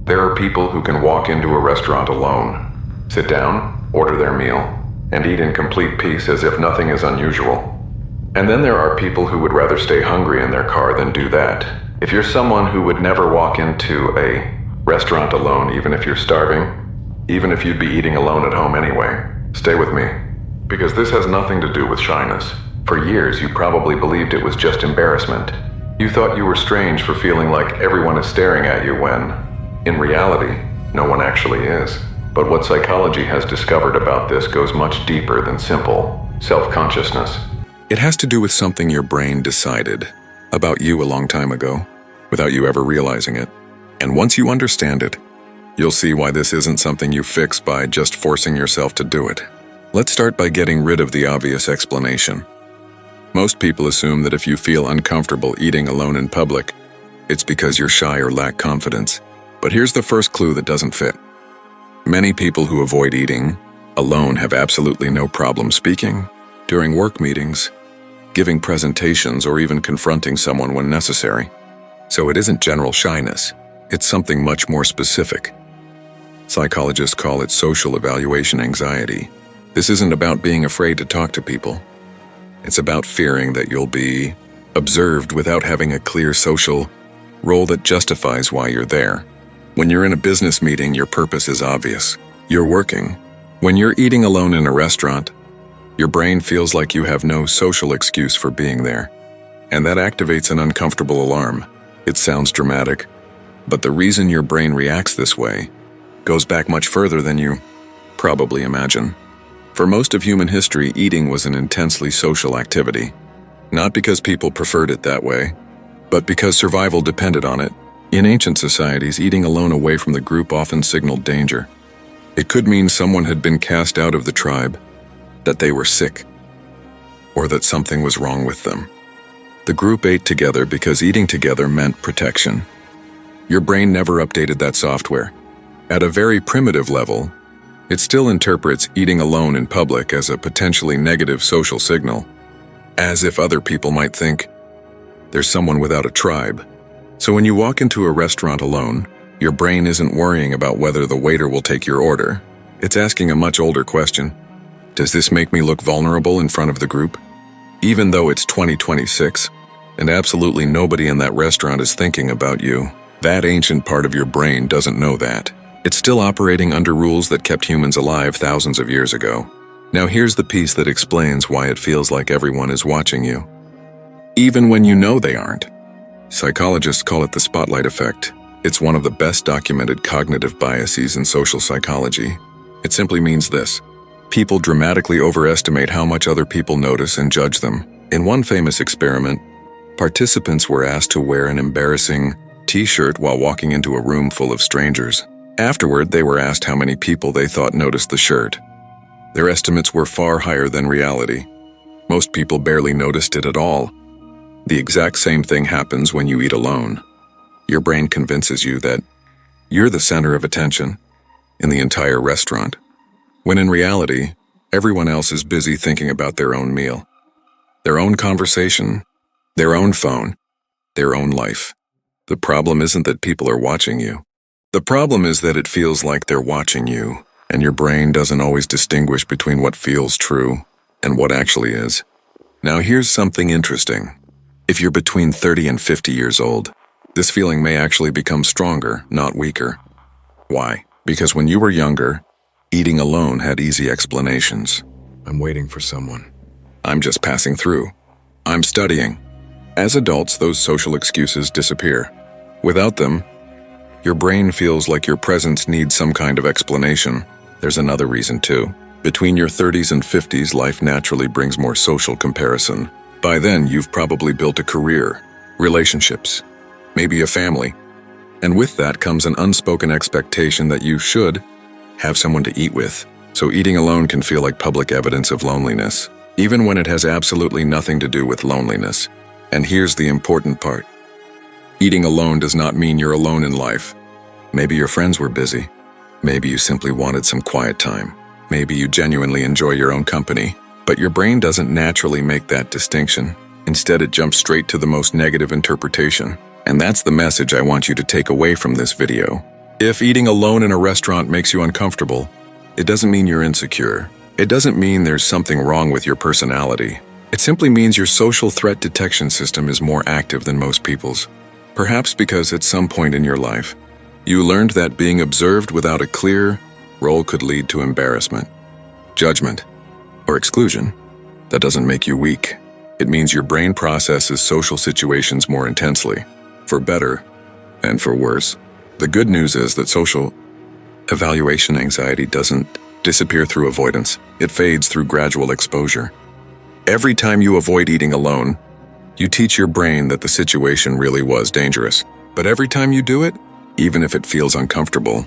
There are people who can walk into a restaurant alone, sit down, order their meal, and eat in complete peace as if nothing is unusual. And then there are people who would rather stay hungry in their car than do that. If you're someone who would never walk into a restaurant alone, even if you're starving, even if you'd be eating alone at home anyway, stay with me. Because this has nothing to do with shyness. For years, you probably believed it was just embarrassment. You thought you were strange for feeling like everyone is staring at you when, in reality, no one actually is. But what psychology has discovered about this goes much deeper than simple self-consciousness. It has to do with something your brain decided about you a long time ago, without you ever realizing it. And once you understand it, you'll see why this isn't something you fix by just forcing yourself to do it. Let's start by getting rid of the obvious explanation. Most people assume that if you feel uncomfortable eating alone in public, it's because you're shy or lack confidence. But here's the first clue that doesn't fit. Many people who avoid eating alone have absolutely no problem speaking, during work meetings, giving presentations, or even confronting someone when necessary. So it isn't general shyness, it's something much more specific. Psychologists call it social evaluation anxiety. This isn't about being afraid to talk to people. It's about fearing that you'll be observed without having a clear social role that justifies why you're there. When you're in a business meeting, your purpose is obvious. You're working. When you're eating alone in a restaurant, your brain feels like you have no social excuse for being there. And that activates an uncomfortable alarm. It sounds dramatic, but the reason your brain reacts this way goes back much further than you probably imagine. For most of human history, eating was an intensely social activity. Not because people preferred it that way, but because survival depended on it. In ancient societies, eating alone away from the group often signaled danger. It could mean someone had been cast out of the tribe, that they were sick, or that something was wrong with them. The group ate together because eating together meant protection. Your brain never updated that software. At a very primitive level, it still interprets eating alone in public as a potentially negative social signal, as if other people might think there's someone without a tribe. So when you walk into a restaurant alone, your brain isn't worrying about whether the waiter will take your order. It's asking a much older question. Does this make me look vulnerable in front of the group? Even though it's 2026, and absolutely nobody in that restaurant is thinking about you, that ancient part of your brain doesn't know that. It's still operating under rules that kept humans alive thousands of years ago. Now here's the piece that explains why it feels like everyone is watching you, even when you know they aren't. Psychologists call it the spotlight effect. It's one of the best documented cognitive biases in social psychology. It simply means this: people dramatically overestimate how much other people notice and judge them. In one famous experiment, participants were asked to wear an embarrassing t-shirt while walking into a room full of strangers. Afterward, they were asked how many people they thought noticed the shirt. Their estimates were far higher than reality. Most people barely noticed it at all. The exact same thing happens when you eat alone. Your brain convinces you that you're the center of attention in the entire restaurant, when in reality, everyone else is busy thinking about their own meal, their own conversation, their own phone, their own life. The problem isn't that people are watching you. The problem is that it feels like they're watching you, and your brain doesn't always distinguish between what feels true and what actually is. Now here's something interesting. If you're between 30 and 50 years old, this feeling may actually become stronger, not weaker. Why? Because when you were younger, eating alone had easy explanations. I'm waiting for someone. I'm just passing through. I'm studying. As adults, those social excuses disappear. Without them, your brain feels like your presence needs some kind of explanation. There's another reason too. Between your 30s and 50s, life naturally brings more social comparison. By then, you've probably built a career, relationships, maybe a family. And with that comes an unspoken expectation that you should have someone to eat with. So eating alone can feel like public evidence of loneliness, even when it has absolutely nothing to do with loneliness. And here's the important part. Eating alone does not mean you're alone in life. Maybe your friends were busy. Maybe you simply wanted some quiet time. Maybe you genuinely enjoy your own company. But your brain doesn't naturally make that distinction. Instead, it jumps straight to the most negative interpretation. And that's the message I want you to take away from this video. If eating alone in a restaurant makes you uncomfortable, it doesn't mean you're insecure. It doesn't mean there's something wrong with your personality. It simply means your social threat detection system is more active than most people's. Perhaps because at some point in your life, you learned that being observed without a clear role could lead to embarrassment, judgment, or exclusion. That doesn't make you weak. It means your brain processes social situations more intensely, for better and for worse. The good news is that social evaluation anxiety doesn't disappear through avoidance. It fades through gradual exposure. Every time you avoid eating alone, you teach your brain that the situation really was dangerous. But every time you do it, even if it feels uncomfortable,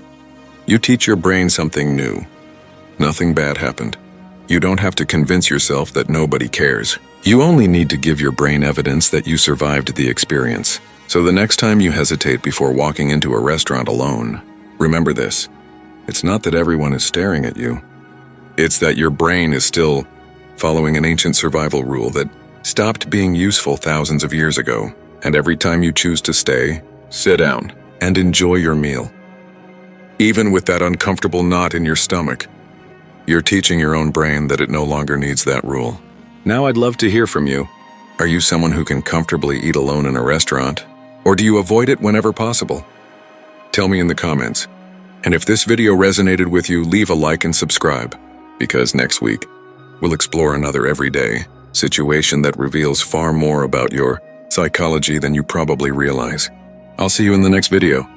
you teach your brain something new. Nothing bad happened. You don't have to convince yourself that nobody cares. You only need to give your brain evidence that you survived the experience. So the next time you hesitate before walking into a restaurant alone, remember this. It's not that everyone is staring at you. It's that your brain is still following an ancient survival rule that stopped being useful thousands of years ago. And every time you choose to stay, sit down, and enjoy your meal, even with that uncomfortable knot in your stomach, you're teaching your own brain that it no longer needs that rule. Now I'd love to hear from you. Are you someone who can comfortably eat alone in a restaurant? Or do you avoid it whenever possible? Tell me in the comments. And if this video resonated with you, leave a like and subscribe, because next week, we'll explore another everyday situation that reveals far more about your psychology than you probably realize. I'll see you in the next video.